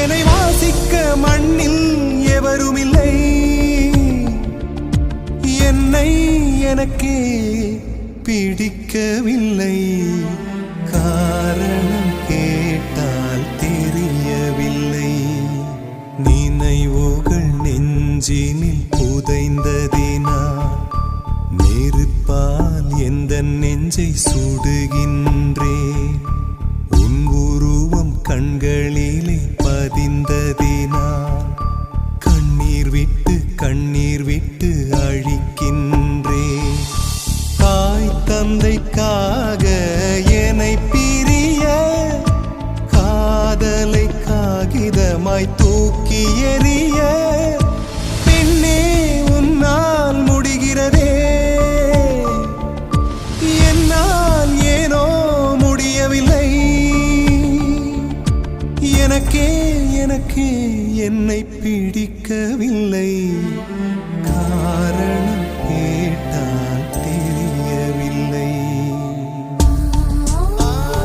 என்னை வாசிக்க மண்ணில் எவருமில்லை. என்னை எனக்கே பிடிக்கவில்லை. காரணம் கேட்டால் தெரியவில்லை. நினைவுகள் நெஞ்சினில் புதைந்ததினால் நெருப்பால் எந்த நெஞ்சை சுடுகின்றேன். உன் உருவம் கண்களிலே பதிந்ததினால் கண்ணீர் விட்டு அழிக்கின்றேன். தாய் தந்தைக்காக என்னை பிரிய காதலை காகிதமாய் தூக்கி எறிய பின்னே உன்னால் முடிகிறதே. என்னால் ஏனோ முடியவில்லை. எனக்கே என்னை பிடிக்கவில்லை.